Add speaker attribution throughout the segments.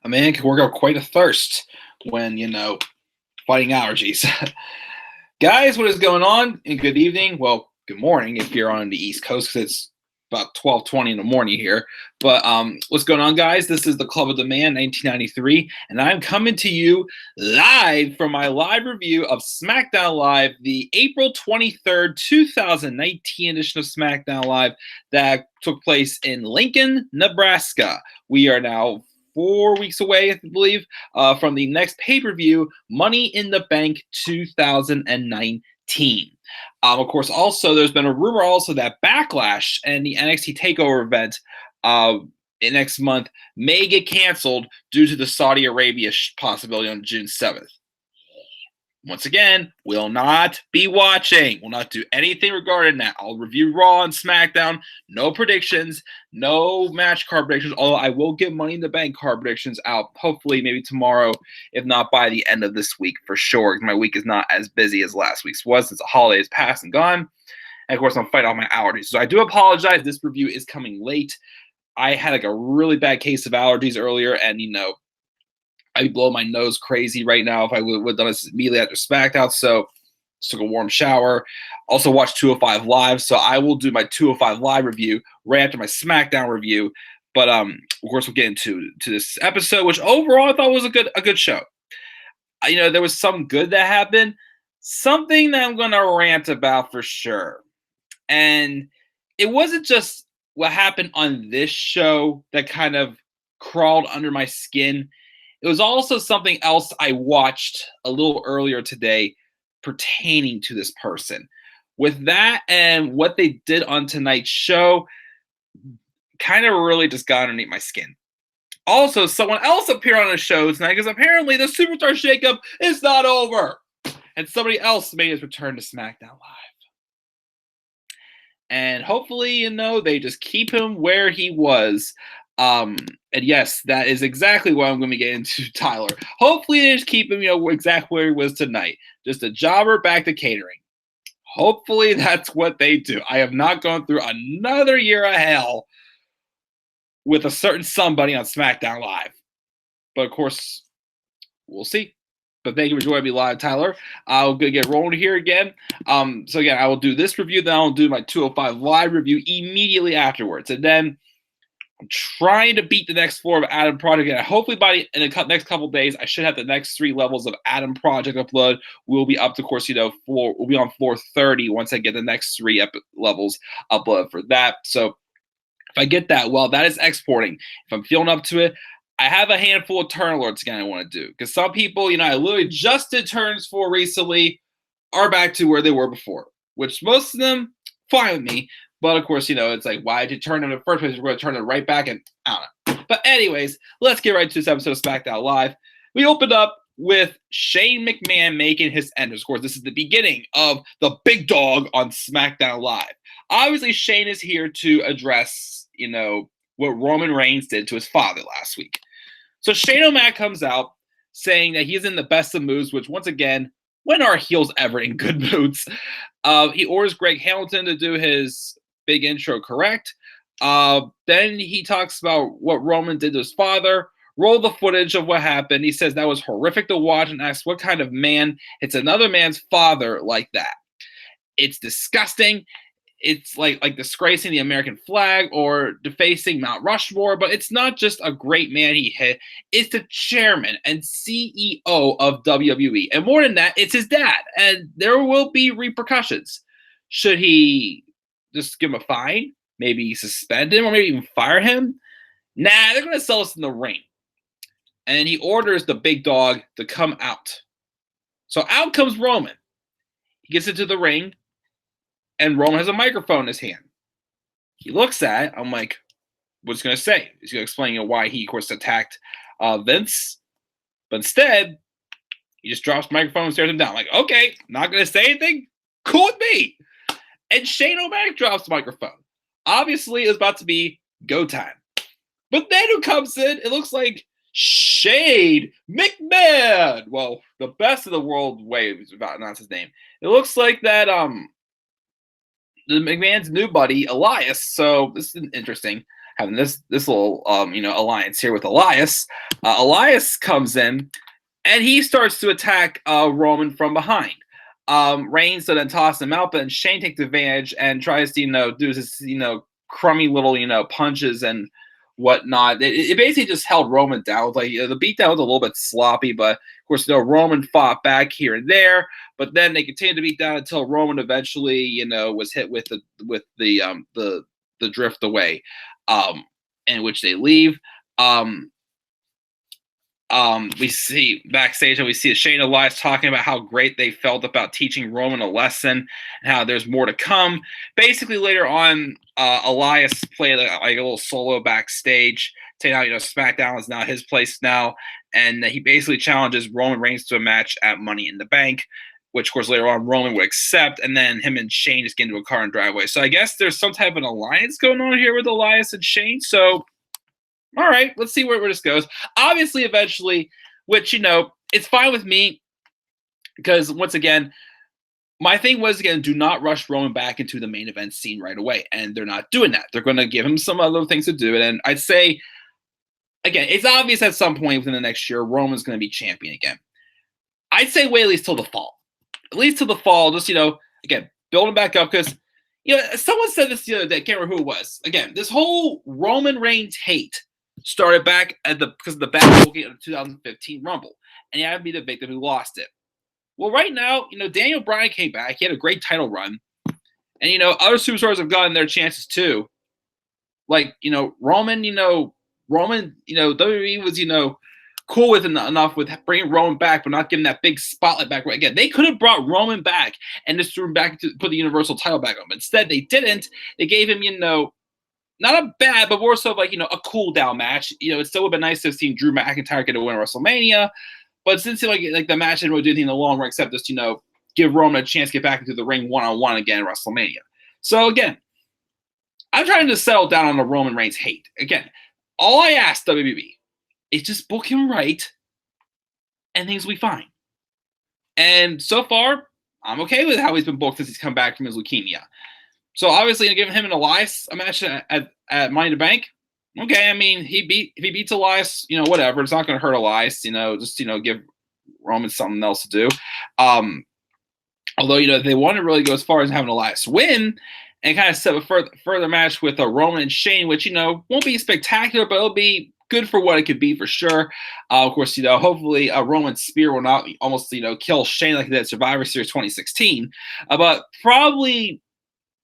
Speaker 1: A man can work out quite a thirst when, fighting allergies. Guys, what is going on? And good evening. Well, good morning if you're on the East Coast because it's about 12:20 in the morning here. But what's going on, guys? This is the Club of the Man 1993, and I'm coming to you live from my live review of SmackDown Live, the April 23rd, 2019 edition of SmackDown Live that took place in Lincoln, Nebraska. We are now 4 weeks away, I believe, from the next pay-per-view, Money in the Bank 2019. Of course, also, there's been a rumor also that Backlash and the NXT TakeOver event next month may get canceled due to the Saudi Arabia possibility on June 7th. Once again, will not be watching. Will not do anything regarding that. I'll review Raw and SmackDown. No predictions. No match card predictions. Although I will get Money in the Bank card predictions out. Hopefully, maybe tomorrow, if not by the end of this week for sure. My week is not as busy as last week's was since the holidays passed and gone. And of course, I'm fighting off my allergies. So I do apologize. This review is coming late. I had like a really bad case of allergies earlier, and I'd blow my nose crazy right now if I would have done this immediately after SmackDown. So just took a warm shower. Also watched 205 Live. So I will do my 205 Live review right after my SmackDown review. But of course, we'll get into this episode, which overall I thought was a good show. There was some good that happened. Something that I'm going to rant about for sure. And it wasn't just what happened on this show that kind of crawled under my skin. It was also something else I watched a little earlier today pertaining to this person. With that and what they did on tonight's show, kind of really just got underneath my skin. Also, someone else appeared on the show tonight because apparently the Superstar Shakeup is not over. And somebody else made his return to SmackDown Live. And hopefully, they just keep him where he was. And yes, that is exactly what I'm going to get into, Tyler. Hopefully they just keep him, exactly where he was tonight. Just a jobber back to catering. Hopefully that's what they do. I have not gone through another year of hell with a certain somebody on SmackDown Live. But of course, we'll see. But thank you for joining me live, Tyler. I'm going to get rolling here again. So again, I will do this review, then I'll do my 205 Live review immediately afterwards. And then I'm trying to beat the next floor of Adam Project, and hopefully in the next couple of days, I should have the next 3 levels of Adam Project upload. We'll be up to, of course, we'll be on floor 30 once I get the next 3 levels upload for that. So if I get that, well, that is exporting. If I'm feeling up to it, I have a handful of turn alerts again I want to do. Because some people, I literally just did turns for recently, are back to where they were before. Which most of them, fine with me. But of course, it's like, why did you turn them in the first place? We're going to turn it right back, and I don't know. But anyways, let's get right to this episode of SmackDown Live. We opened up with Shane McMahon making his entrance. Of course, this is the beginning of the big dog on SmackDown Live. Obviously, Shane is here to address, what Roman Reigns did to his father last week. So Shane O'Mac comes out saying that he's in the best of moods, which once again, when are heels ever in good moods? He orders Greg Hamilton to do his big intro correct. Then he talks about what Roman did to his father. Roll the footage of what happened. He says that was horrific to watch and asks what kind of man hits another man's father like that. It's disgusting. It's like disgracing the American flag or defacing Mount Rushmore, but it's not just a great man he hit. It's the chairman and CEO of WWE. And more than that, it's his dad. And there will be repercussions. Should he just give him a fine? Maybe suspend him or maybe even fire him? Nah, they're going to sell us in the ring. And he orders the big dog to come out. So out comes Roman. He gets into the ring. And Roman has a microphone in his hand. He looks at it. I'm like, what's he going to say? He's going to explain why he, of course, attacked Vince. But instead, he just drops the microphone and stares him down. I'm like, okay, not going to say anything? Cool with me. And Shane O'Mac drops the microphone. Obviously, it's about to be go time. But then who comes in? It looks like Shane McMahon. Well, the best of the world way is about to announce his name. It looks like that the McMahon's new buddy, Elias. So this is interesting. having this little alliance here with Elias. Elias comes in and he starts to attack Roman from behind. Reigns then tosses him out, but then Shane takes advantage and tries to do this crummy little punches and whatnot. It basically just held Roman down. Like the beatdown was a little bit sloppy, but of course Roman fought back here and there. But then they continued to beat down until Roman eventually was hit with the drift away, in which they leave. We see backstage and we see Shane and Elias talking about how great they felt about teaching Roman a lesson and how there's more to come. Basically, later on, Elias played like a little solo backstage, saying how SmackDown is now his place now, and he basically challenges Roman Reigns to a match at Money in the Bank, which of course later on Roman would accept, and then him and Shane just get into a car and drive away. So I guess there's some type of an alliance going on here with Elias and Shane. So all right, let's see where this goes. Obviously, eventually, which, it's fine with me because, once again, my thing was, again, do not rush Roman back into the main event scene right away. And they're not doing that. They're going to give him some other things to do. And I'd say, again, it's obvious at some point within the next year, Roman's going to be champion again. I'd say wait at least till the fall. At least till the fall, just, again, build him back up because, someone said this the other day, I can't remember who it was. Again, this whole Roman Reigns hate started back because of the bad booking of the 2015 Rumble, and he had to be the victim who lost it. Well, right now, Daniel Bryan came back. He had a great title run, and other superstars have gotten their chances too. Like Roman, WWE was cool with enough with bringing Roman back, but not giving that big spotlight back. Again, they could have brought Roman back and just threw him back to put the Universal title back on. But instead, they didn't. They gave him not a bad, but more so like, a cool down match. It still would have been nice to have seen Drew McIntyre get a win at WrestleMania. But since like the match didn't really do anything in the long run except just, give Roman a chance to get back into the ring one-on-one again at WrestleMania. So again, I'm trying to settle down on the Roman Reigns hate. Again, all I ask WWE is just book him right and things will be fine. And so far, I'm okay with how he's been booked since he's come back from his leukemia. So obviously, giving him and Elias a match at Money in the Bank. Okay, I mean, if he beats Elias, whatever. It's not going to hurt Elias. Just give Roman something else to do. Although if they want to really go as far as having Elias win and kind of set a further match with Roman and Shane, which won't be spectacular, but it'll be good for what it could be for sure. Of course, hopefully Roman's spear will not almost kill Shane like he did at Survivor Series 2016, but probably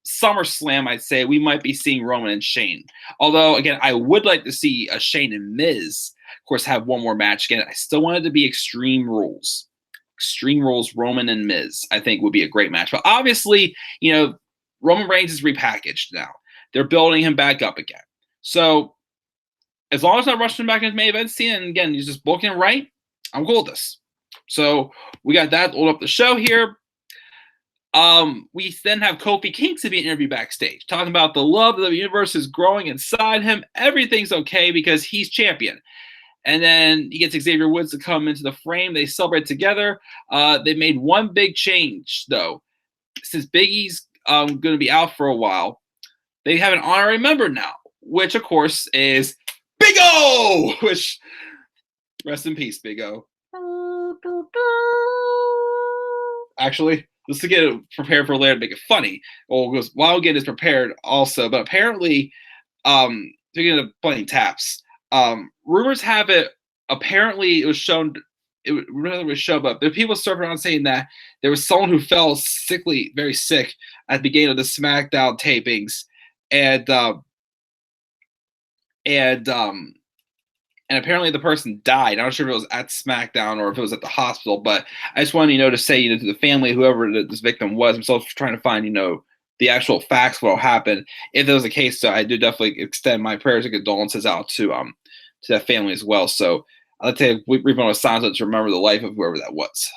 Speaker 1: SummerSlam, I'd say we might be seeing Roman and Shane. Although, again, I would like to see a Shane and Miz, of course, have one more match. Again, I still want it to be Extreme Rules. Extreme Rules, Roman and Miz, I think would be a great match. But obviously, Roman Reigns is repackaged now. They're building him back up again. So, as long as I'm rushing him back into the main event scene, and again, he's just booking right, I'm cool with this. So, we got that hold up the show here. We then have Kofi Kingston be interviewed backstage, talking about the love of the universe is growing inside him. Everything's okay because he's champion. And then he gets Xavier Woods to come into the frame. They celebrate together. They made one big change, though. Since Big E's going to be out for a while, they have an honorary member now, which, of course, is Big O! Which, rest in peace, Big O. Actually, just to get it prepared for later to make it funny. Well, while getting this prepared also, but apparently, speaking of playing taps, rumors have it, apparently it was shown, but there were people surfing around saying that there was someone who fell sickly, very sick at the beginning of the SmackDown tapings, and apparently the person died. I'm not sure if it was at SmackDown or if it was at the hospital, but I just wanted, to say, to the family, whoever this victim was, I'm still trying to find, the actual facts, what happened. If there was a case, so I do definitely extend my prayers and condolences out to that family as well. So I'd like to brief moment of silence to remember the life of whoever that was.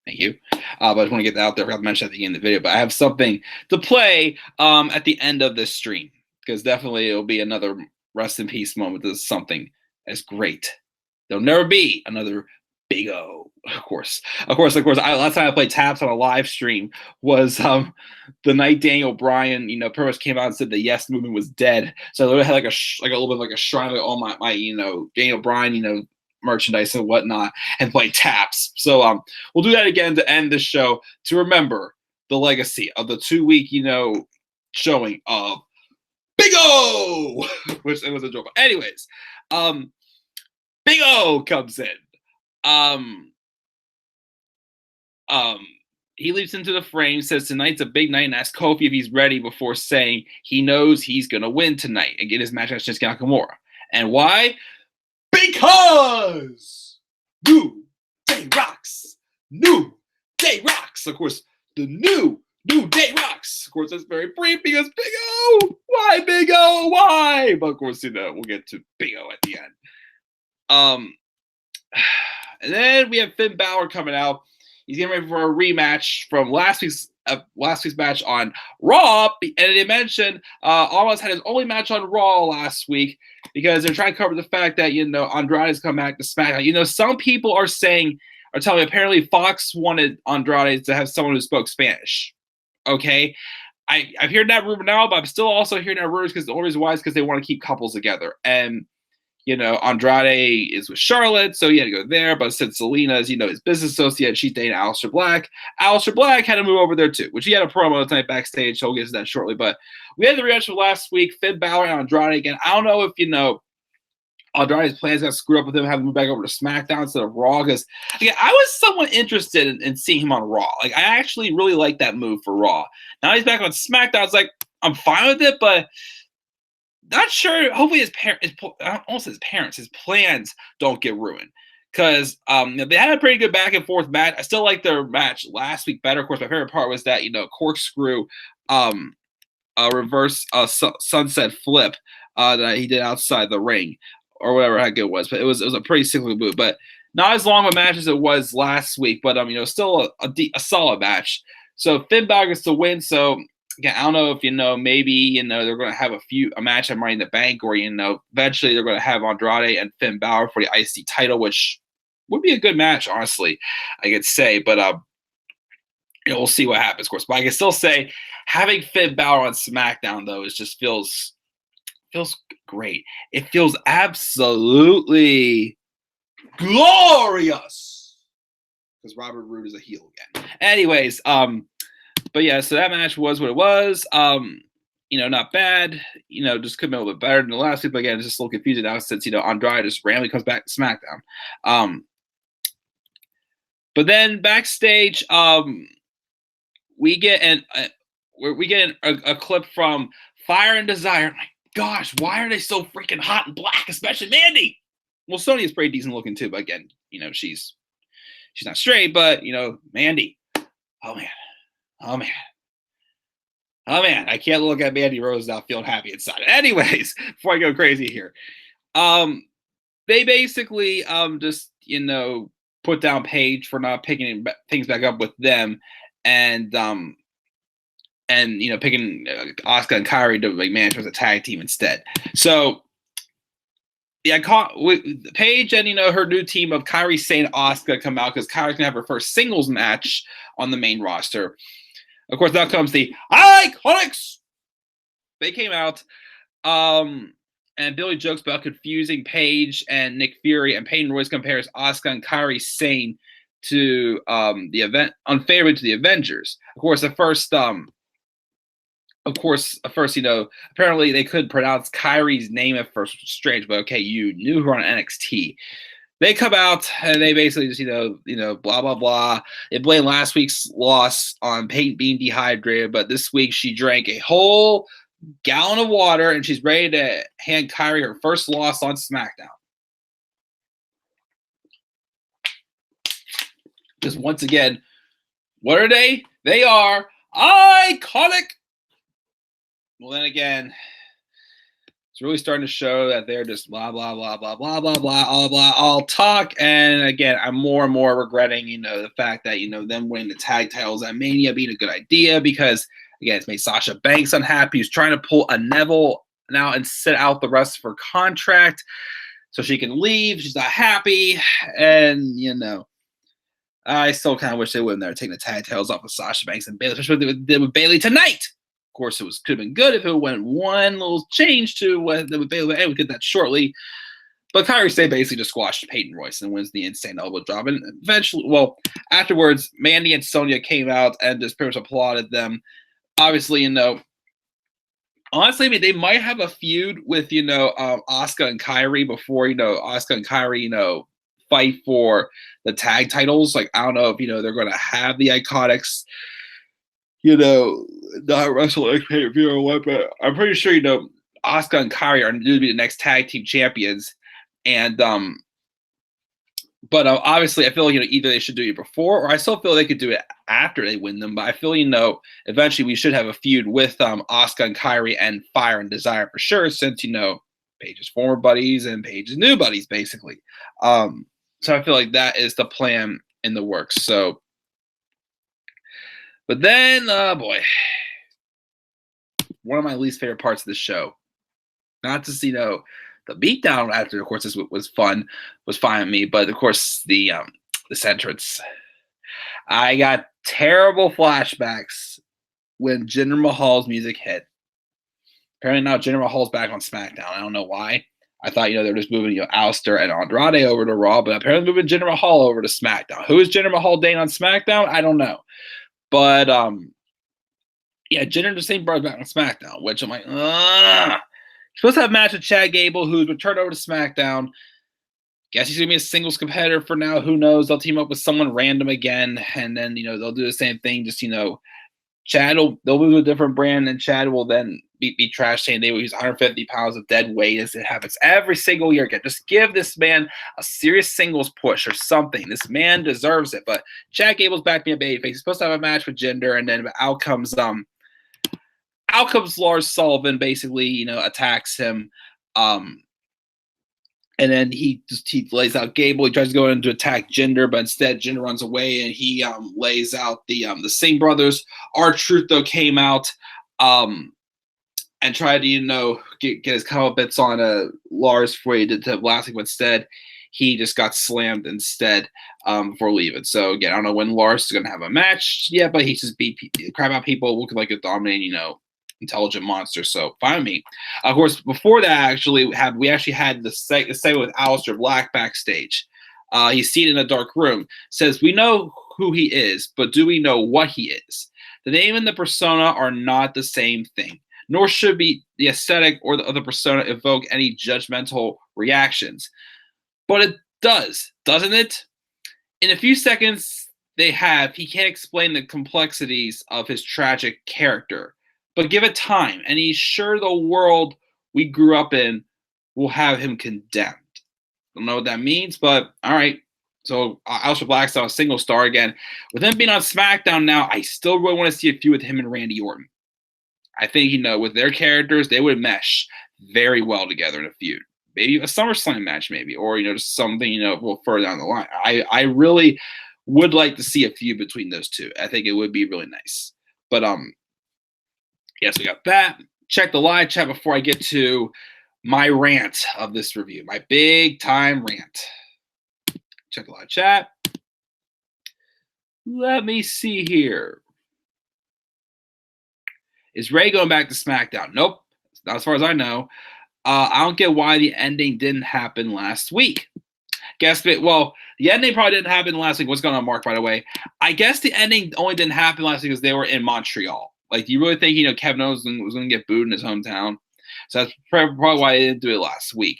Speaker 1: Thank you. But I just want to get that out there. I forgot to mention at the beginning of the video, but I have something to play at the end of this stream because definitely it'll be another rest in peace moment. This is something that's great. There'll never be another Big O. Of course. Last time I played taps on a live stream was the night Daniel Bryan, pretty much came out and said the Yes movement was dead. So I literally had like a little bit of like a shrine of all my Daniel Bryan, merchandise and whatnot, and play taps. So we'll do that again to end the show to remember the legacy of the 2-week, showing of Big O, which it was a joke. Anyways, Big O comes in. He leaps into the frame, says tonight's a big night, and asks Kofi if he's ready before saying he knows he's gonna win tonight and get his match against Shinsuke Nakamura. And why? Because New Day rocks. New Day rocks. Of course, the New Day rocks. Of course, that's very brief because Big O. Why Big O? Why? But of course, we'll get to Big O at the end. And then we have Finn Balor coming out. He's getting ready for a rematch from last week's match on Raw. And they mentioned almost had his only match on Raw last week because they're trying to cover the fact that Andrade's come back to SmackDown. Some people are telling me apparently Fox wanted Andrade to have someone who spoke Spanish. Okay, I've heard that rumor now, but I'm still also hearing that rumors because the only reason why is because they want to keep couples together. And Andrade is with Charlotte, so he had to go there. But since Selena's, his business associate, she's dating Aleister Black. Aleister Black had to move over there too, which he had a promo tonight backstage. So we'll get to that shortly. But we had the reaction from last week, Finn Balor and Andrade again. I don't know if Andrade's plans got screwed up with him having to move back over to SmackDown instead of Raw. Because I was somewhat interested in seeing him on Raw. Like I actually really like that move for Raw. Now he's back on SmackDown. It's like I'm fine with it, but not sure. Hopefully his plans don't get ruined. Because they had a pretty good back and forth match. I still like their match last week better. Of course, my favorite part was that corkscrew, a reverse sunset flip that he did outside the ring or whatever heck it was. But it was a pretty cyclical move. But not as long of a match as it was last week. But still a solid match. So Finn Balor gets to win. So again, I don't know if maybe they're going to have a match at Money in the Bank, or eventually they're going to have Andrade and Finn Balor for the IC title, which would be a good match, honestly, I could say. But we'll see what happens, of course. But I can still say having Finn Balor on SmackDown though just feels great. It feels absolutely glorious because Robert Roode is a heel again. Anyways, but yeah, so that match was what it was. Not bad. Just could have been a little bit better than the last week. But again, it's just a little confusing now since Andrade just randomly comes back to SmackDown. But then backstage, we get a clip from Fire and Desire. My gosh, why are they so freaking hot and black, especially Mandy? Well, Sonya's pretty decent looking too, but again, she's not straight, but Mandy. Oh man, I can't look at Mandy Rose without feeling happy inside. Anyways, before I go crazy here, they basically just put down Paige for not picking things back up with them, and picking Asuka and Kairi to manage as a tag team instead. So yeah, Paige and her new team of Kairi Sane and Asuka come out because Kairi's gonna have her first singles match on the main roster. Of course, now comes the Iconics. They came out, and Billy jokes about confusing Paige and Nick Fury, and Peyton Royce compares Asuka and Kairi Sane to the event unfavorably to the Avengers. Of course, apparently they couldn't pronounce Kairi's name at first, which is strange, but okay, you knew her on NXT. They come out and they basically just, blah, blah, blah. They blame last week's loss on Peyton being dehydrated, but this week she drank a whole gallon of water and she's ready to hand Kairi her first loss on SmackDown. Because once again, what are they? They are iconic. Well, then again, it's really starting to show that they're just blah, blah, blah, blah, blah, blah, blah, all talk. And again, I'm more and more regretting, the fact that, them winning the tag titles at Mania being a good idea because, again, it's made Sasha Banks unhappy. He's trying to pull a Neville now and sit out the rest of her contract so she can leave. She's not happy. And, I still kind of wish they would have never taken the tag titles off of Sasha Banks and Bayley, especially what they did with Bayley tonight. Of course, it could have been good if it went one little change to what with Bayley. Hey, we get that shortly. But Kairi Sane basically just squashed Peyton Royce and wins the insane elbow drop. And eventually, well, afterwards, Mandy and Sonya came out and just pretty much applauded them. Obviously, honestly, I mean, they might have a feud with, Asuka and Kairi before, Asuka and Kairi, fight for the tag titles. Like, I don't know if, they're going to have the Iconics, not wrestle like pay-per-view or what, but I'm pretty sure, Asuka and Kairi are going to be the next tag team champions. And, but obviously, I feel like either they should do it before, or I still feel they could do it after they win them. But I feel eventually we should have a feud with Asuka and Kairi and Fire and Desire for sure, since Paige's former buddies and Paige's new buddies, basically. So I feel like that is the plan in the works. So, but then, boy, one of my least favorite parts of the show, not to see the beatdown after, of course, this was fun, was fine with me. But of course, the entrance, I got terrible flashbacks when Jinder Mahal's music hit. Apparently now Jinder Mahal's back on SmackDown. I don't know why. I thought they were just moving Aleister and Andrade over to Raw, but apparently moving Jinder Mahal over to SmackDown. Who is Jinder Mahal dating on SmackDown? I don't know, but yeah, Jinder just ain't brought back on SmackDown, which I'm like, ugh. Supposed to have a match with Chad Gable, who's returned over to SmackDown. Guess he's going to be a singles competitor for now. Who knows? They'll team up with someone random again, and then, they'll do the same thing. Just, Chad they'll move to a different brand, and Chad will then be trash saying they will use 150 pounds of dead weight as it happens every single year. Just give this man a serious singles push or something. This man deserves it. But Chad Gable's back being a babyface. He's supposed to have a match with Jinder, and then out comes Lars Sullivan, basically, attacks him. And then he lays out Gable. He tries to go in to attack Jinder, but instead Jinder runs away, and he lays out the Singh brothers. R-Truth, though, came out and tried to, get his comeuppance on Lars before he did to last week, but instead he just got slammed instead before leaving. So, again, I don't know when Lars is going to have a match yet, but he just beat crap out people, looking like a dominating, intelligent monster. So fine with me. Of course, before that, we actually had the segment with Aleister Black backstage. He's seen in a dark room. Says, we know who he is, but do we know what he is? The name and the persona are not the same thing, nor should be the aesthetic or the persona evoke any judgmental reactions. But it does, doesn't it? In a few seconds he can't explain the complexities of his tragic character. But give it time, and he's sure the world we grew up in will have him condemned. Don't know what that means, but all right. So Aleister Black's on a single star again. With him being on SmackDown now, I still really want to see a feud with him and Randy Orton. I think, with their characters, they would mesh very well together in a feud. Maybe a SummerSlam match, maybe, or, just something, a little further down the line. I really would like to see a feud between those two. I think it would be really nice. But, yes, we got that. Check the live chat before I get to my rant of this review, my big time rant. Check the live chat. Let me see here. Is Ray going back to SmackDown? Nope. Not as far as I know. I don't get why the ending didn't happen last week. The ending probably didn't happen last week. What's going on, Mark, by the way? I guess the ending only didn't happen last week because they were in Montreal. Like, do you really think, Kevin Owens was going to get booed in his hometown? So that's probably why they didn't do it last week.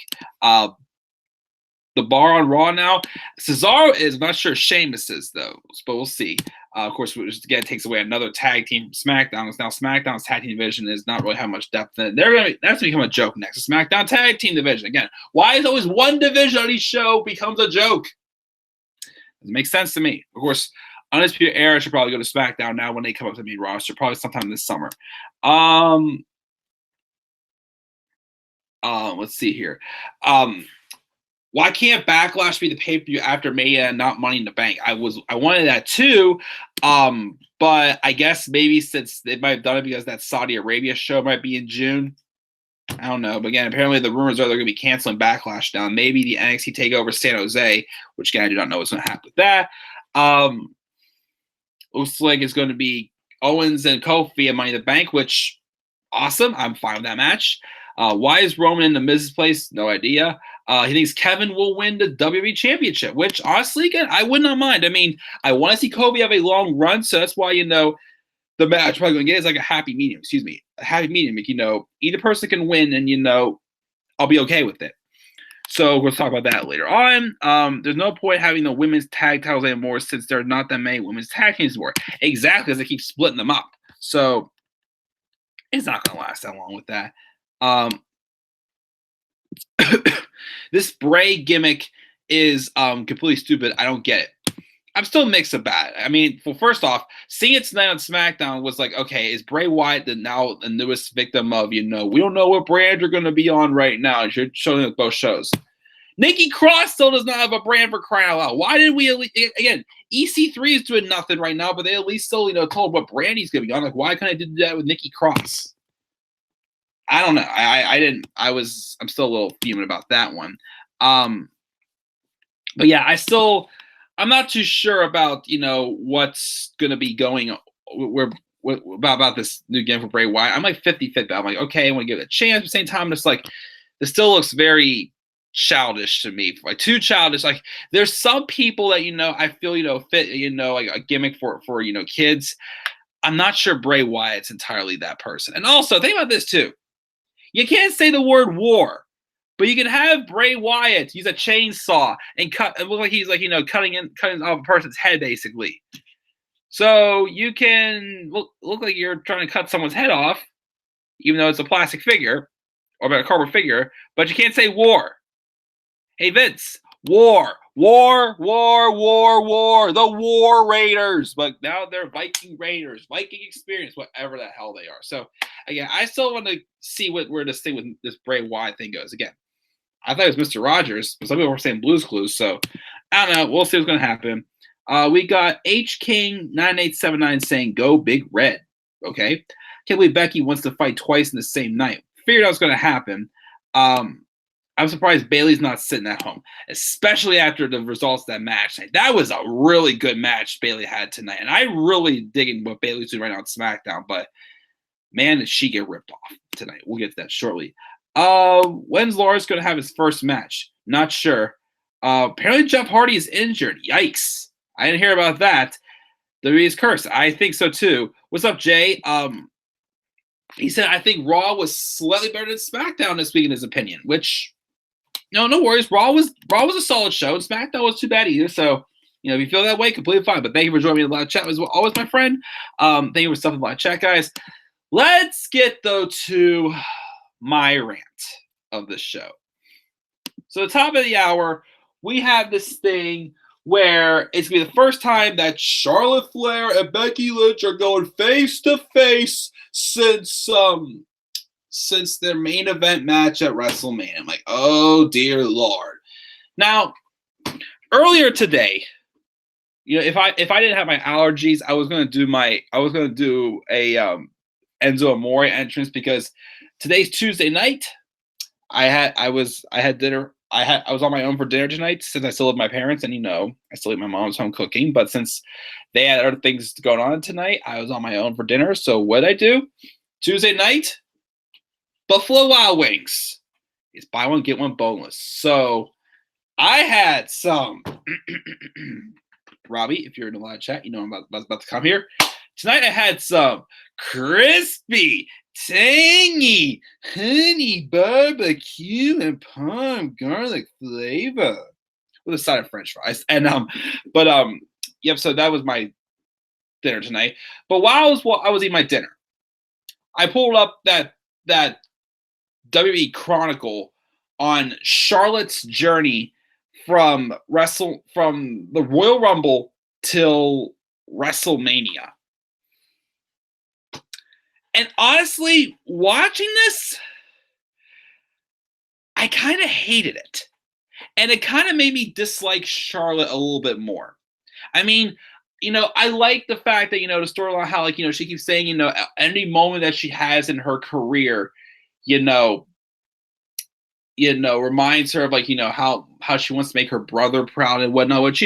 Speaker 1: The bar on Raw now, Cesaro is, I'm not sure Sheamus is, though, but we'll see. Of course, which again takes away another tag team from SmackDown. Now SmackDown's tag team division is not really have much depth in it. That's going to become a joke next. The SmackDown tag team division. Again, why is always one division on each show becomes a joke? Doesn't make sense to me. Of course, Undisputed Era should probably go to SmackDown now when they come up to the main roster, probably sometime this summer. Let's see here. Why can't Backlash be the pay-per-view after Mania and not Money in the Bank? I wanted that too, but I guess maybe since they might have done it because that Saudi Arabia show might be in June. I don't know. But again, apparently the rumors are they're going to be canceling Backlash now. Maybe the NXT TakeOver San Jose, which again, I do not know what's going to happen with that. Looks like it's going to be Owens and Kofi at Money in the Bank, which awesome. I'm fine with that match. Why is Roman in the Miz's place? No idea. He thinks Kevin will win the WWE Championship, which honestly, again, I would not mind. I mean, I want to see Kobe have a long run, so that's why, the match probably going to get is like a happy medium. Excuse me, a happy medium. Like, either person can win, and I'll be okay with it. So we'll talk about that later on. There's no point having the women's tag titles anymore since there are not that many women's tag teams anymore. Exactly, as they keep splitting them up. So it's not going to last that long with that. This Bray gimmick is completely stupid. I don't get it. I'm still mixed about it. I mean, well, first off, seeing it tonight on SmackDown was like, okay, is Bray Wyatt now the newest victim of, we don't know what brand you're going to be on right now. And you're showing us both shows. Nikki Cross still does not have a brand, for crying out loud. Why did we, again, EC3 is doing nothing right now, but they at least still, told what brand he's going to be on. Like, why couldn't I do that with Nikki Cross? I don't know. I'm still a little fuming about that one. But yeah, I'm not too sure about, what's going to be going about this new game for Bray Wyatt. I'm like 50-50. I'm like, okay, I want to give it a chance. At the same time, just like, this still looks very childish to me. Like, too childish. Like, there's some people that, I feel, fit, like a gimmick for kids. I'm not sure Bray Wyatt's entirely that person. And also, think about this too. You can't say the word war. But you can have Bray Wyatt use a chainsaw and look like he's cutting off a person's head, basically. So you can look like you're trying to cut someone's head off, even though it's a plastic figure or a cardboard figure. But you can't say war. Hey Vince, war, the War Raiders. But now they're Viking Raiders, Viking Experience, whatever the hell they are. So again, I still want to see where this thing with this Bray Wyatt thing goes. Again, I thought it was Mr. Rogers, but some people were saying Blue's Clues. So I don't know. We'll see what's going to happen. We got H King 9879 saying go Big Red. Okay, can't believe Becky wants to fight twice in the same night. Figured out what's going to happen. I'm surprised Bayley's not sitting at home, especially after the results of that match. That was a really good match Bayley had tonight, and I really digging what Bayley's doing right now on SmackDown. But man, did she get ripped off tonight? We'll get to that shortly. When's Lars going to have his first match? Not sure. Apparently Jeff Hardy is injured. Yikes. I didn't hear about that. WWE's curse. I think so too. What's up, Jay? He said, I think Raw was slightly better than SmackDown this week in his opinion, which, no worries. Raw was a solid show, and SmackDown was too bad either. So, if you feel that way, completely fine. But thank you for joining me in the live chat as well. Always my friend. Thank you for stuff in the live chat, guys. Let's get, though, to my rant of the show. So the top of the hour, we have this thing where it's going to be the first time that Charlotte Flair and Becky Lynch are going face to face since their main event match at WrestleMania. I'm like, oh dear Lord. Now, earlier today, if I didn't have my allergies, I was going to do a Enzo Amore entrance because today's Tuesday night. I had dinner. I was on my own for dinner tonight since I still live with my parents, and I still live at my mom's home cooking. But since they had other things going on tonight, I was on my own for dinner. So what did I do? Tuesday night, Buffalo Wild Wings. It's buy one get one boneless. So I had some. Robbie, if you're in the live chat, I'm about to come here. Tonight I had some crispy, tangy, honey barbecue and parm garlic flavor with a side of French fries. And so that was my dinner tonight. But while I was eating my dinner, I pulled up that WWE Chronicle on Charlotte's journey from the Royal Rumble till WrestleMania. And honestly, watching this, I kind of hated it. And it kind of made me dislike Charlotte a little bit more. I mean, I like the fact that, the storyline, how, she keeps saying, any moment that she has in her career, reminds her of, how she wants to make her brother proud and whatnot. Which,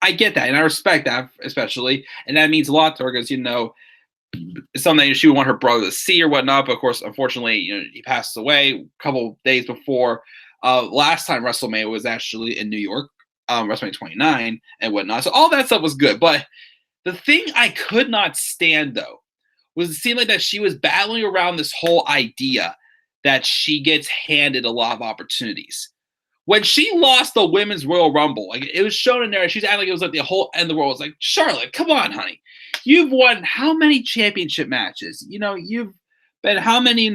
Speaker 1: I get that, and I respect that, especially, and that means a lot to her because it's something she would want her brother to see or whatnot. But of course, unfortunately, he passed away a couple days before last time WrestleMania was actually in New York, WrestleMania 29 and whatnot. So all that stuff was good, but the thing I could not stand though was it seemed like that she was battling around this whole idea that she gets handed a lot of opportunities. When she lost the women's Royal Rumble, like it was shown in there, she's acting like it was like the whole end of the world. It's like, Charlotte, come on, honey. You've won how many championship matches? You've been how many,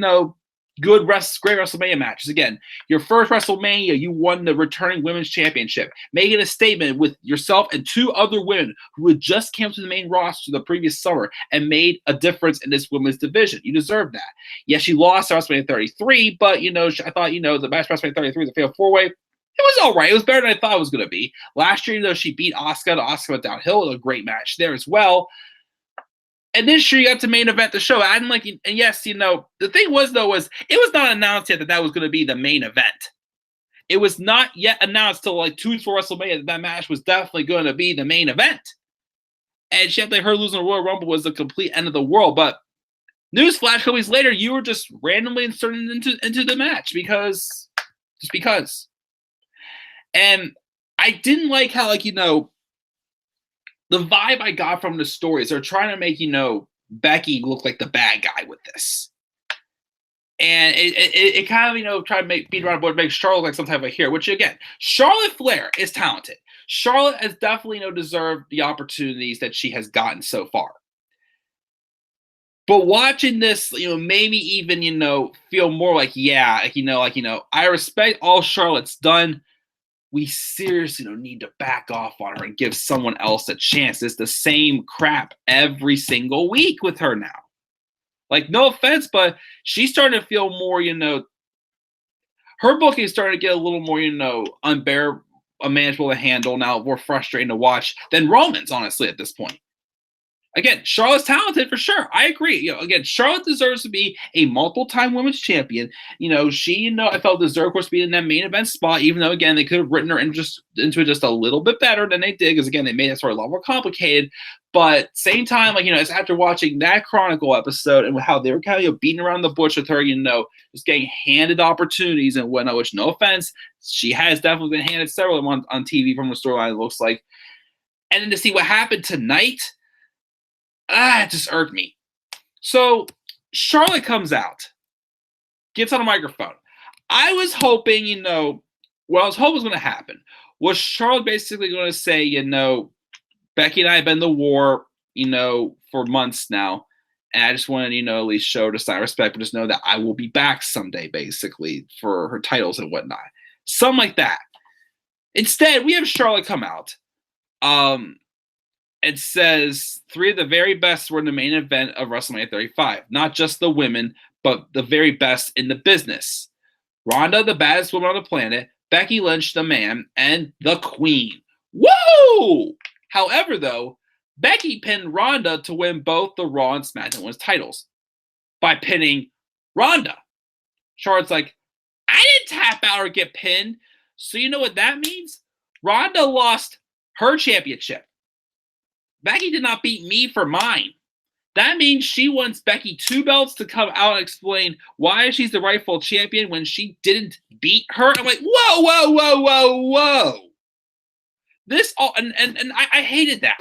Speaker 1: great WrestleMania matches. Again, your first WrestleMania, you won the returning women's championship, making a statement with yourself and two other women who had just came to the main roster the previous summer and made a difference in this women's division. You deserve that. Yes, she lost WrestleMania 33, but I thought, the match WrestleMania 33 was a fatal four-way. It was all right. It was better than I thought it was going to be. Last year, though, she beat Asuka. Asuka went downhill. It was a great match there as well. And this year, you got to main event the show. And yes, the thing was it was not announced yet that was going to be the main event. It was not yet announced till like 2 weeks before WrestleMania that match was definitely going to be the main event. And she had her losing the Royal Rumble was the complete end of the world. But newsflash, a couple weeks later, you were just randomly inserted into the match because. And I didn't like how the vibe I got from the story is they're trying to make, Becky look like the bad guy with this. And it kind of, try to beat around the board, make Charlotte like some type of hero, which again, Charlotte Flair is talented. Charlotte has definitely, deserved the opportunities that she has gotten so far. But watching this, made me even, feel more like, I respect all Charlotte's done. We seriously need to back off on her and give someone else a chance. It's the same crap every single week with her now. Like, no offense, but she's starting to feel more, her booking is starting to get a little more, unmanageable to handle now, more frustrating to watch than Roman's, honestly, at this point. Again, Charlotte's talented for sure. I agree. Again, Charlotte deserves to be a multiple-time women's champion. She, I felt deserved, of course, to be in that main event spot, even though, again, they could have written her into it just a little bit better than they did, because, again, they made that story a lot more complicated. But same time, it's after watching that Chronicle episode and how they were kind of beating around the bush with her, just getting handed opportunities and whatnot, which, no offense, she has definitely been handed several of them on TV from the storyline, it looks like. And then to see what happened tonight, it just irked me. So Charlotte comes out, gets on a microphone. I was hoping, what I was hoping was going to happen was Charlotte basically going to say, Becky and I have been in the war, for months now. And I just wanted, at least show to sign respect, but just know that I will be back someday, basically, for her titles and whatnot. Something like that. Instead, we have Charlotte come out. It says 3 of the very best were in the main event of WrestleMania 35. Not just the women, but the very best in the business. Ronda, the baddest woman on the planet. Becky Lynch, the man. And the queen. Woo! However, though, Becky pinned Ronda to win both the Raw and SmackDown Women's titles. By pinning Ronda. Charlotte's like, I didn't tap out or get pinned. So you know what that means? Ronda lost her championship. Becky did not beat me for mine. That means she wants Becky 2 belts to come out and explain why she's the rightful champion when she didn't beat her. I'm like, whoa. This all, and I hated that.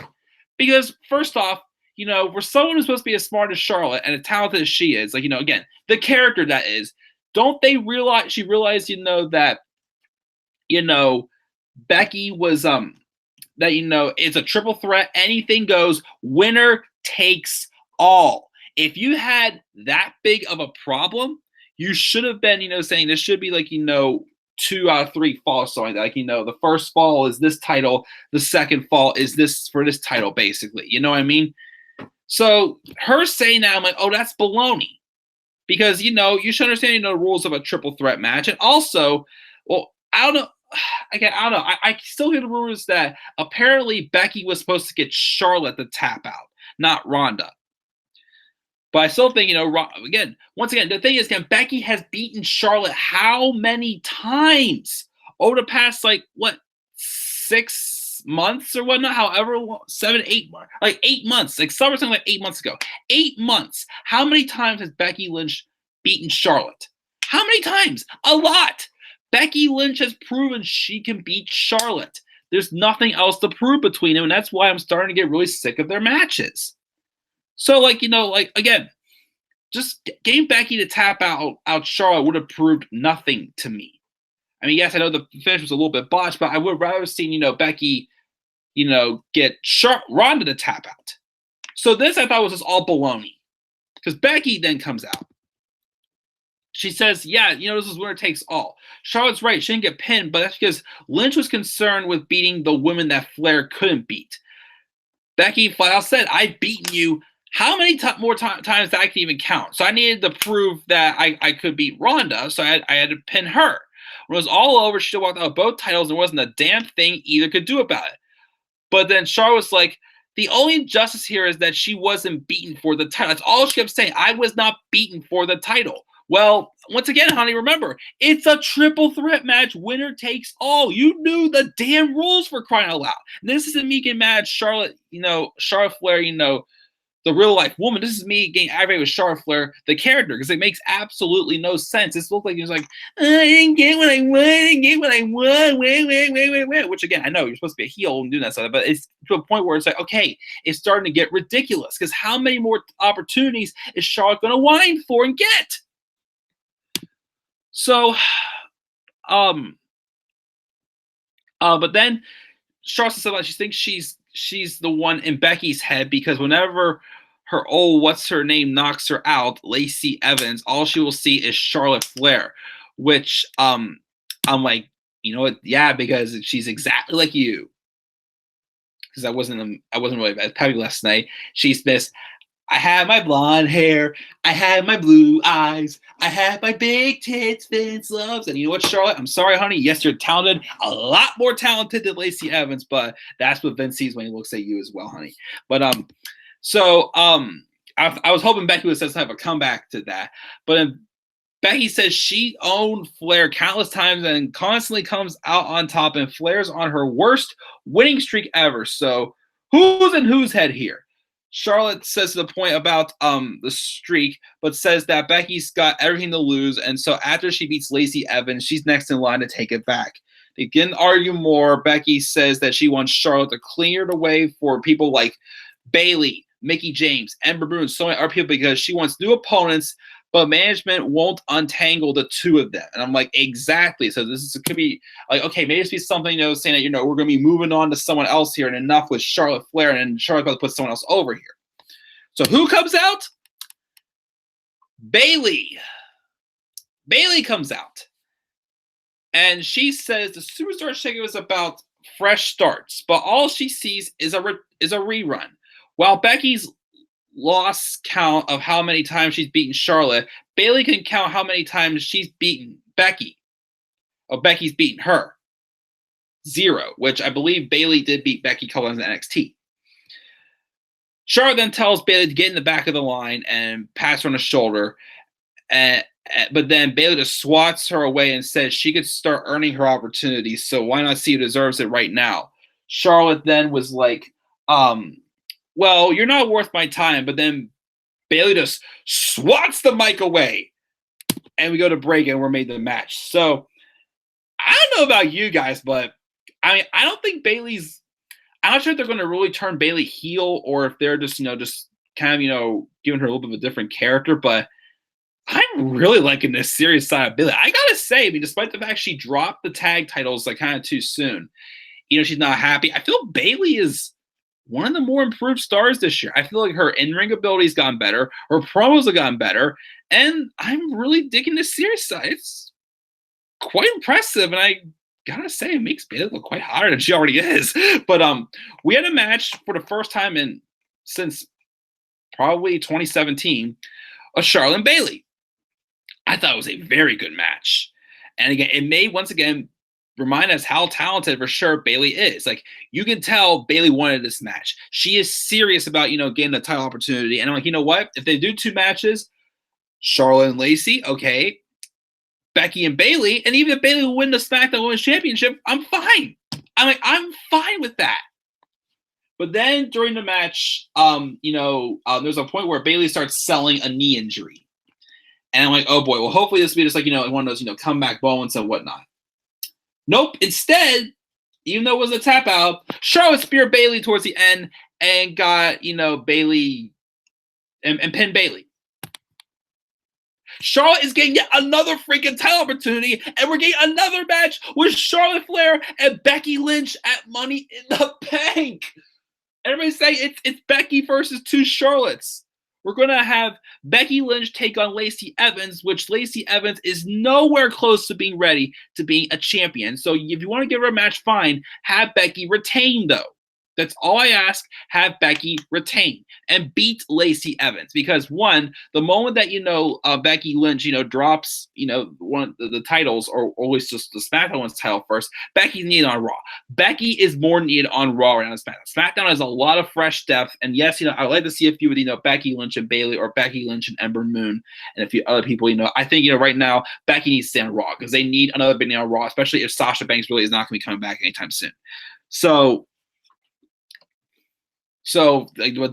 Speaker 1: Because first off, for someone who's supposed to be as smart as Charlotte and as talented as she is, again, the character that is, don't they realize, she realized, that, Becky was, that, it's a triple threat. Anything goes. Winner takes all. If you had that big of a problem, you should have been, saying this should be 2 out of 3 falls. So the first fall is this title. The second fall is this for this title, basically. You know what I mean? So her saying that, I'm like, oh, that's baloney. Because, you should understand, the rules of a triple threat match. And also, well, I don't know. Again, I don't know. I still hear the rumors that apparently Becky was supposed to get Charlotte to tap out, not Ronda. But I still think, once again, the thing is, Becky has beaten Charlotte how many times over the past, 6, months or whatnot, however long, 7, 8 months, like 8 months, like SummerSlam like 8 months ago. 8 months. How many times has Becky Lynch beaten Charlotte? How many times? A lot. Becky Lynch has proven she can beat Charlotte. There's nothing else to prove between them, and that's why I'm starting to get really sick of their matches. So, like, again, just getting Becky to tap out Charlotte would have proved nothing to me. I mean, yes, I know the finish was a little bit botched, but I would rather have seen, Becky, get Ronda to tap out. So this I thought was just all baloney. Because Becky then comes out. She says, yeah, this is winner takes all. Charlotte's right. She didn't get pinned, but that's because Lynch was concerned with beating the women that Flair couldn't beat. Becky flat out said, I've beaten you. How many more times that I can even count? So I needed to prove that I could beat Ronda, so I had to pin her. When it was all over, she walked out with both titles, and there wasn't a damn thing either could do about it. But then Charlotte was like, the only injustice here is that she wasn't beaten for the title. That's all she kept saying. I was not beaten for the title. Well, once again, honey, remember, it's a triple threat match. Winner takes all. You knew the damn rules, for crying out loud. And this isn't me getting mad at Charlotte, Charlotte Flair, the real life woman. This is me getting aggravated with Charlotte Flair, the character, because it makes absolutely no sense. It looked like he was like, I didn't get what I want, I didn't get what I want, wait. Which again, I know you're supposed to be a heel and doing that stuff, but it's to a point where it's like, okay, it's starting to get ridiculous, because how many more opportunities is Charlotte going to whine for and get? So, but then Charlotte says about she thinks she's the one in Becky's head, because whenever her old what's-her-name knocks her out, Lacey Evans, all she will see is Charlotte Flair, which I'm like, you know what? Yeah, because she's exactly like you. Because I wasn't really bad. Probably last night. She's this. I had my blonde hair. I had my blue eyes. I had my big tits Vince loves. And you know what, Charlotte? I'm sorry, honey. Yes, you're talented. A lot more talented than Lacey Evans, but that's what Vince sees when he looks at you as well, honey. But I was hoping Becky would say have a comeback to that. But Becky says she owned Flair countless times and constantly comes out on top, and Flair's on her worst winning streak ever. So who's in whose head here? Charlotte says to the point about the streak, but says that Becky's got everything to lose, and so after she beats Lacey Evans, she's next in line to take it back. They didn't argue more. Becky says that she wants Charlotte to clear the way for people like Bayley, Mickie James, Ember Moon, so many other people, because she wants new opponents, but management won't untangle the two of them. And I'm like, exactly. So could be like, okay, maybe it's be something, saying that, we're going to be moving on to someone else here, and enough with Charlotte Flair, and Charlotte's about to put someone else over here. So who comes out? Bayley. Bayley comes out. And she says the Superstar Shake-Up is about fresh starts, but all she sees is a rerun. While Becky's lost count of how many times she's beaten Charlotte, Bayley can count how many times she's beaten Becky. Or Becky's beaten her. 0, which I believe Bayley did beat Becky a couple times in NXT. Charlotte then tells Bayley to get in the back of the line and pass her on the shoulder. But then Bayley just swats her away and says she could start earning her opportunities, so why not see who deserves it right now? Charlotte then was like, well, you're not worth my time. But then Bayley just swats the mic away. And we go to break, and we're made the match. So I don't know about you guys, but I mean, I don't think Bayley's – I'm not sure if they're going to really turn Bayley heel, or if they're just, just kind of, giving her a little bit of a different character. But I'm really liking this serious side of Bayley. I got to say, I mean, despite the fact she dropped the tag titles like kind of too soon, she's not happy. I feel Bayley is – one of the more improved stars this year. I feel like her in-ring ability's gotten better. Her promos have gotten better. And I'm really digging this series side. It's quite impressive. And I gotta say, it makes Bayley look quite hotter than she already is. But we had a match for the first time since probably 2017 of Charlotte and Bayley. I thought it was a very good match. And again, it may once again remind us how talented for sure Bayley is. Like, you can tell Bayley wanted this match. She is serious about, getting the title opportunity. And I'm like, you know what? If they do 2 matches, Charlotte and Lacey, okay. Becky and Bayley, and even if Bayley will win the SmackDown Women's Championship, I'm fine. I'm fine with that. But then during the match, there's a point where Bayley starts selling a knee injury. And I'm like, oh boy, well, hopefully this will be just like, one of those, comeback moments and whatnot. Nope. Instead, even though it was a tap out, Charlotte speared Bayley towards the end and got, Bayley and pinned Bayley. Charlotte is getting yet another freaking title opportunity, and we're getting another match with Charlotte Flair and Becky Lynch at Money in the Bank. Everybody say it's Becky versus two Charlottes. We're going to have Becky Lynch take on Lacey Evans, which Lacey Evans is nowhere close to being ready to being a champion. So if you want to give her a match, fine. Have Becky retain, though. That's all I ask. Have Becky retain and beat Lacey Evans. Because one, the moment that, Becky Lynch, drops, one of the titles, or always just the SmackDown one's title first, Becky's needed on Raw. Becky is more needed on Raw than on SmackDown. SmackDown has a lot of fresh depth. And yes, I'd like to see a few with, Becky Lynch and Bayley, or Becky Lynch and Ember Moon, and a few other people, I think, right now, Becky needs to stay on Raw because they need another big name on Raw, especially if Sasha Banks really is not going to be coming back anytime soon. So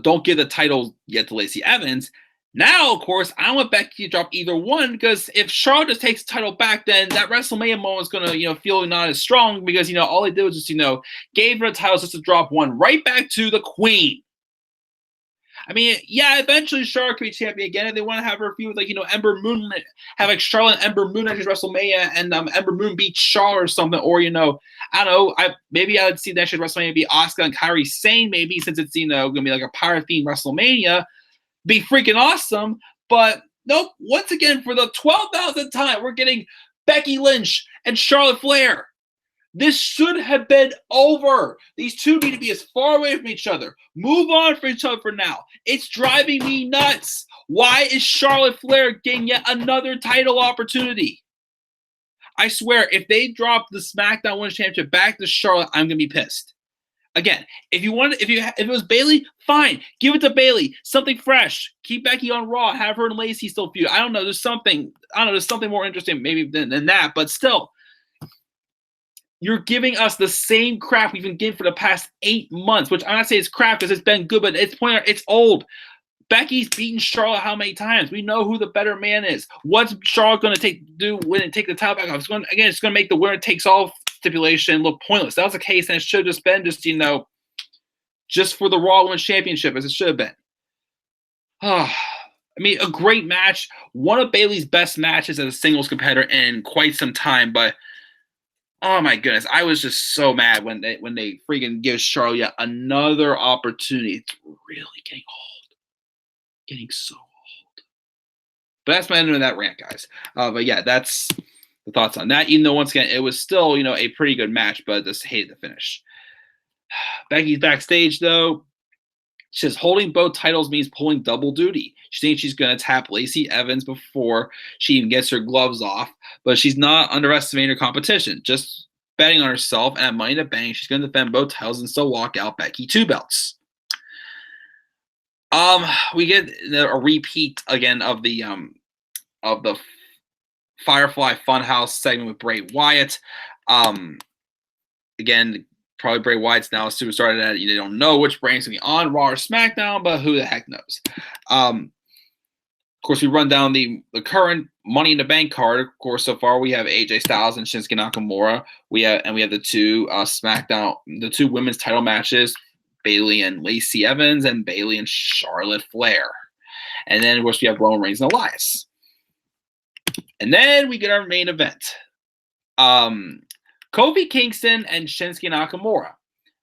Speaker 1: don't give the title yet to Lacey Evans. Now, of course, I don't want Becky to drop either one, because if Charlotte just takes the title back, then that WrestleMania moment is going to, feel not as strong, because, all they did was just, gave her the titles just to drop one right back to the Queen. I mean, yeah, eventually Charlotte could be champion again if they want to have her feud with, Ember Moon, have Charlotte and Ember Moon at WrestleMania, and Ember Moon beat Charlotte or something, or I don't know, maybe I would see that should WrestleMania be Asuka and Kairi Sane, maybe, since it's going to be like a pirate themed WrestleMania, be freaking awesome. But nope, once again, for the 12,000th time, we're getting Becky Lynch and Charlotte Flair. This should have been over. These two need to be as far away from each other. Move on from each other for now. It's driving me nuts. Why is Charlotte Flair getting yet another title opportunity? I swear, if they drop the SmackDown Women's Championship back to Charlotte, I'm gonna be pissed. Again, if it was Bayley, fine. Give it to Bayley. Something fresh. Keep Becky on Raw. Have her and Lacey still feud. I don't know. There's something more interesting maybe than that. But still, you're giving us the same crap we've been getting for the past 8 months, which I'm not saying it's crap because it's been good, but it's old. Becky's beaten Charlotte how many times? We know who the better man is. What's Charlotte going to do when it take the title back off? It's going to make the winner takes all stipulation look pointless. That was the case, and it should have just been just for the Raw Women's Championship, as it should have been. I mean, a great match. One of Bayley's best matches as a singles competitor in quite some time, but oh my goodness, I was just so mad when they freaking give Charlotte yet another opportunity. It's really getting old. Getting so old. But that's my end of that rant, guys. But yeah, that's the thoughts on that. Even though, once again, it was still, a pretty good match, but just hated the finish. Becky's backstage, though. She says holding both titles means pulling double duty. She thinks she's going to tap Lacey Evans before she even gets her gloves off, but she's not underestimating her competition. Just betting on herself, and at Money in the Bank, she's going to defend both titles and still walk out Becky 2 belts. We get a repeat again of the Firefly Funhouse segment with Bray Wyatt. Again, probably Bray Wyatt's now a superstar that they don't know which brand's going to be on Raw or SmackDown, but who the heck knows? Of course, we run down the current Money in the Bank card. Of course, so far we have AJ Styles and Shinsuke Nakamura. We have the two SmackDown, the two women's title matches, Bayley and Lacey Evans, and Bayley and Charlotte Flair. And then, of course, we have Roman Reigns and Elias. And then we get our main event. Kofi Kingston and Shinsuke Nakamura.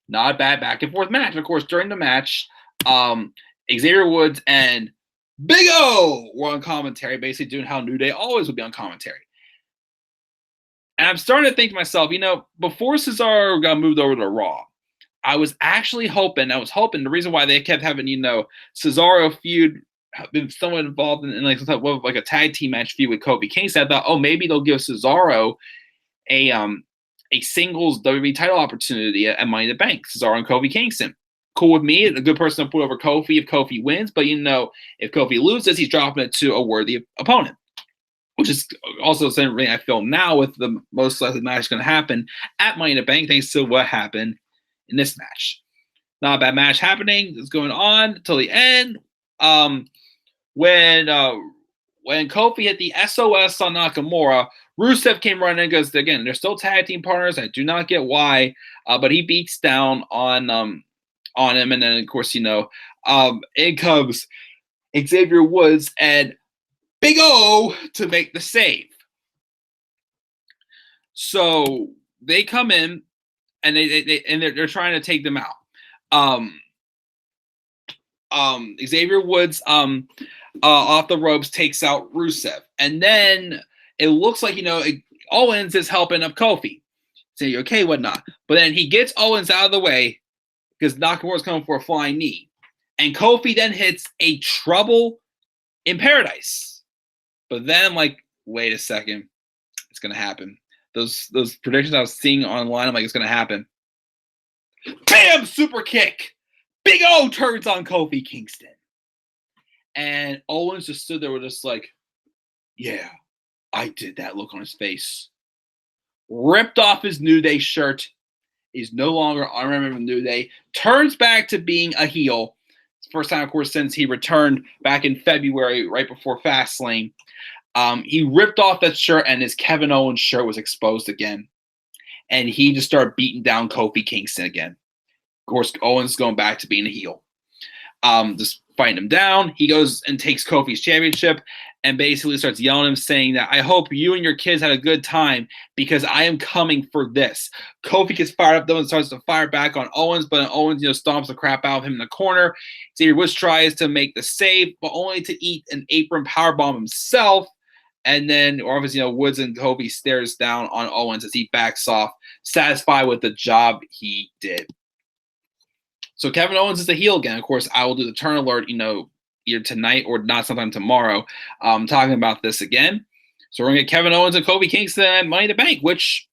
Speaker 1: Not a bad back and forth match. And of course, during the match, Xavier Woods and Big O were on commentary, basically doing how New Day always would be on commentary. And I'm starting to think to myself, before Cesaro got moved over to Raw, I was hoping the reason why they kept having, Cesaro feud, been somewhat involved in like some type of like a tag team match feud with Kofi Kingston. I thought, maybe they'll give Cesaro a singles WWE title opportunity at Money in the Bank. Cesaro and Kofi Kingston. Cool with me. A good person to put over Kofi if Kofi wins. But if Kofi loses, he's dropping it to a worthy opponent. which is also the same thing I feel now with the most likely match going to happen at Money in the Bank, thanks to what happened in this match. Not a bad match happening. It's going on until the end. When Kofi hit the SOS on Nakamura, Rusev came running and goes, again, they're still tag team partners. I do not get why, but he beats down on him. And then, of course, in comes Xavier Woods and Big O to make the save. So they come in and they're trying to take them out. Xavier Woods off the ropes takes out Rusev, and then it looks like Owens is helping up Kofi. Say okay, whatnot, but then he gets Owens out of the way because Nakamura's coming for a flying knee, and Kofi then hits a Trouble in Paradise. But then I'm like, wait a second, it's gonna happen. Those predictions I was seeing online, I'm like, it's gonna happen. Bam! Super kick. Big O turns on Kofi Kingston. And Owens just stood there with just like, yeah, I did that look on his face. Ripped off his New Day shirt. He's no longer on Remember New Day. Turns back to being a heel. It's the first time, of course, since he returned back in February, right before Fastlane. He ripped off that shirt, and his Kevin Owens shirt was exposed again. And he just started beating down Kofi Kingston again. Of course, Owens going back to being a heel. Just fighting him down. He goes and takes Kofi's championship and basically starts yelling at him, saying that I hope you and your kids had a good time because I am coming for this. Kofi gets fired up though and starts to fire back on Owens, but Owens, stomps the crap out of him in the corner. Xavier Woods tries to make the save, but only to eat an apron powerbomb himself. And then, obviously, Woods and Kofi stares down on Owens as he backs off, satisfied with the job he did. So Kevin Owens is the heel again. Of course, I will do the turn alert, either tonight or not sometime tomorrow, talking about this again. So we're going to get Kevin Owens and Kofi Kingston at Money in the Bank, which,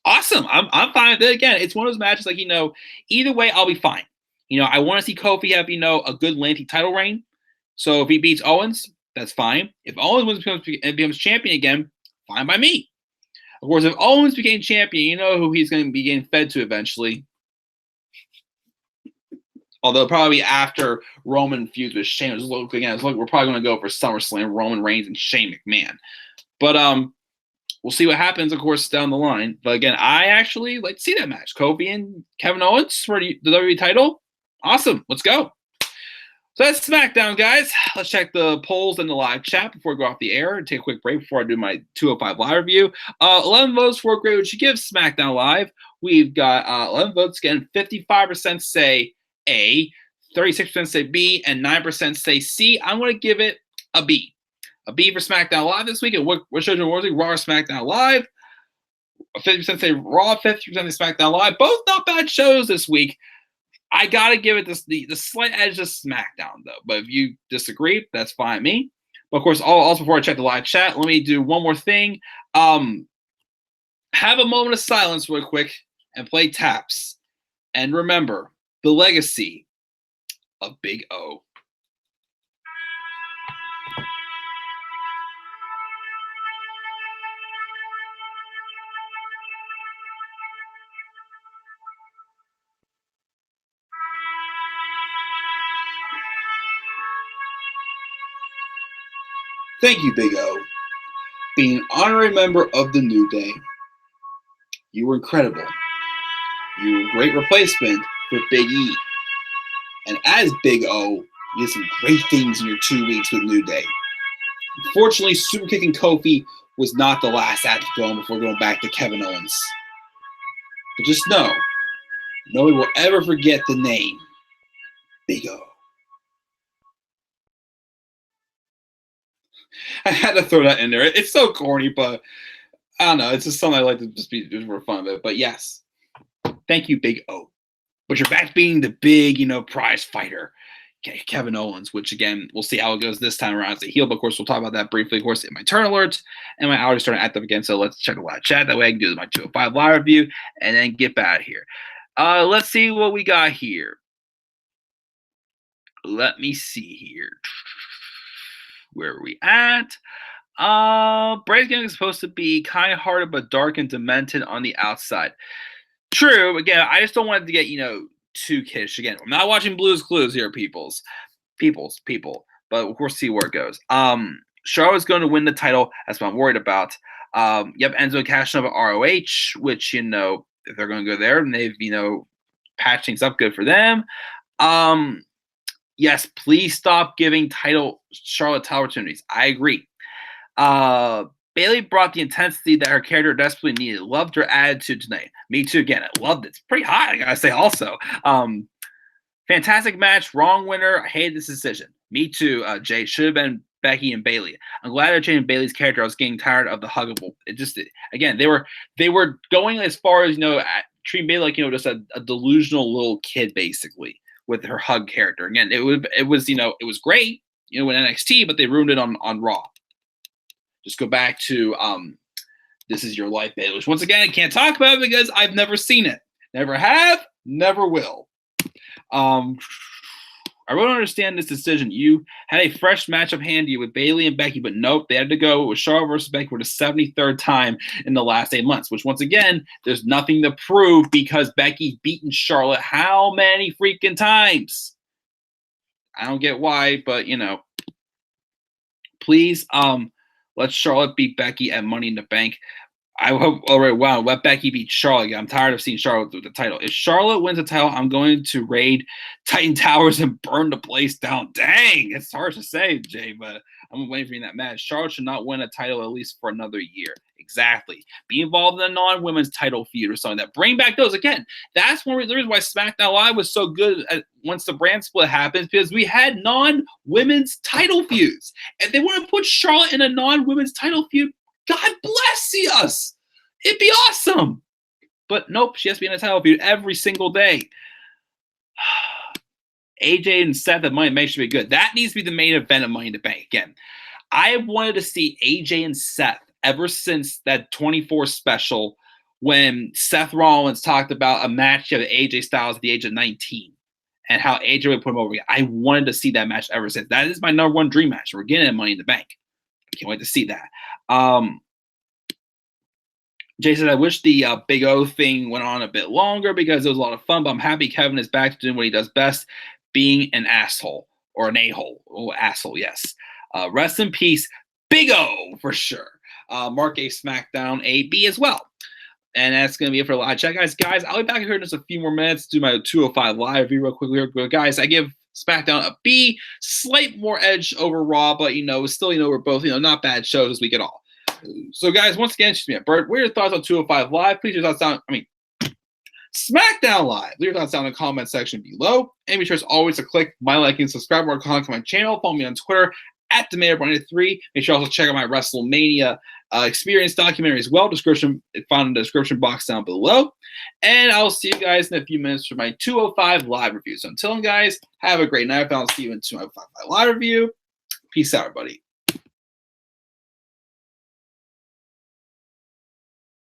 Speaker 1: awesome. I'm fine with it. Again, it's one of those matches, like, either way, I'll be fine. I want to see Kofi have, a good lengthy title reign. So if he beats Owens, that's fine. If Owens becomes champion again, fine by me. Of course, if Owens became champion, you know who he's going to be getting fed to eventually. Although probably after Roman feuds with Shane, we're probably going to go for SummerSlam, Roman Reigns and Shane McMahon. But we'll see what happens, of course, down the line. But again, I actually like to see that match. Kofi and Kevin Owens for the WWE title. Awesome. Let's go. So that's SmackDown, guys. Let's check the polls in the live chat before we go off the air and take a quick break before I do my 205 live review. 11 votes for a grade which you give SmackDown Live. We've got 11 votes. Again, 55% say A, 36% say B, and 9% say C. I'm going to give it a B. A B for SmackDown Live this week. And what shows you more? Raw or SmackDown Live. 50% say Raw, 50% say SmackDown Live. Both not bad shows this week. I got to give it the slight edge to SmackDown, though. But if you disagree, that's fine with me. But, of course, also before I check the live chat, let me do one more thing. Have a moment of silence real quick and play taps. And remember the legacy of Big O. Thank you, Big O. Being an honorary member of the New Day, you were incredible. You were a great replacement for Big E. And as Big O, you did some great things in your 2 weeks with New Day. Unfortunately, Super Kicking Kofi was not the last act to go on before going back to Kevin Owens. But just know, nobody will ever forget the name Big O. I had to throw that in there. It's so corny, but I don't know. It's just something I like to just for fun of it. But yes, thank you, Big O. But you're back being the big, prize fighter, Kevin Owens, which again, we'll see how it goes this time around as a heel. But of course, we'll talk about that briefly, of course, in my turn alerts and my hours starting active again. So let's check the live chat. That way I can do my 205 live review and then get out of here. Let's see what we got here. Let me see here. Where are we at? Bray's gimmick is supposed to be kind-hearted but dark and demented on the outside. True. Again, I just don't want it to get, too kiddish. Again, I'm not watching Blue's Clues here, people. But we'll see where it goes. Charlotte's going to win the title. That's what I'm worried about. Yep, Enzo cashing up at ROH, which, if they're going to go there, and they've, patched things up, good for them. Yes, please stop giving Charlotte title opportunities. I agree. Bayley brought the intensity that her character desperately needed. Loved her attitude tonight. Me too. Again, I loved it. It's pretty high, I gotta say also. Fantastic match. Wrong winner. I hated this decision. Me too, Jay. Should have been Becky and Bayley. I'm glad they're changing Bayley's character. I was getting tired of the huggable. Again, they were going as far as, treating Bayley like, just a delusional little kid, basically, with her hug character. Again, it was great, in NXT, but they ruined it on Raw. Just go back to This Is Your Life, Bayley, which once again I can't talk about it because I've never seen it. Never have, never will. I really don't understand this decision. You had a fresh matchup handy with Bayley and Becky, but nope, they had to go with Charlotte versus Becky for the 73rd time in the last 8 months, which once again, there's nothing to prove because Becky's beaten Charlotte how many freaking times? I don't get why, but please, let Charlotte beat Becky at Money in the Bank. I hope, let Becky beat Charlotte. I'm tired of seeing Charlotte with the title. If Charlotte wins the title, I'm going to raid Titan Towers and burn the place down. Dang, it's hard to say, Jay, but I'm waiting for that match. Charlotte should not win a title at least for another year. Exactly. Be involved in a non-women's title feud or something. That bring back those. Again, that's one of the reasons why SmackDown Live was so good once the brand split happens, because we had non-women's title feuds. If they want to put Charlotte in a non-women's title feud, God bless us. It'd be awesome. But nope, she has to be in a title feud every single day. AJ and Seth at Money in the Bank should be good. That needs to be the main event of Money in the Bank. Again, I have wanted to see AJ and Seth ever since that 24 special when Seth Rollins talked about a match of AJ Styles at the age of 19 and how AJ would put him over again. I wanted to see that match ever since. That is my number one dream match. We're getting Money in the Bank. I can't wait to see that. Jay said, I wish the Big O thing went on a bit longer because it was a lot of fun, but I'm happy Kevin is back to doing what he does best, being an asshole or an a-hole. Oh, asshole, yes. Rest in peace, Big O for sure. Mark A. Smackdown AB as well. And that's going to be it for a live chat, guys. Guys, I'll be back here in just a few more minutes to do my 205 live review real quickly. Guys, I give SmackDown a B, slight more edge over Raw, but still, we're both, not bad shows as we get all. So, guys, once again, excuse me, Bert, what are your thoughts on 205 Live? Please leave your thoughts down. SmackDown Live. Leave your thoughts down in the comment section below. And be sure as always to click my like and subscribe or comment to my channel. Follow me on Twitter at DeMayor183. Make sure also check out my WrestleMania experience documentary as well. Description found in the description box down below. And I'll see you guys in a few minutes for my 205 Live review. So until then, guys, have a great night. I'll see you in 205 Live review. Peace out, everybody.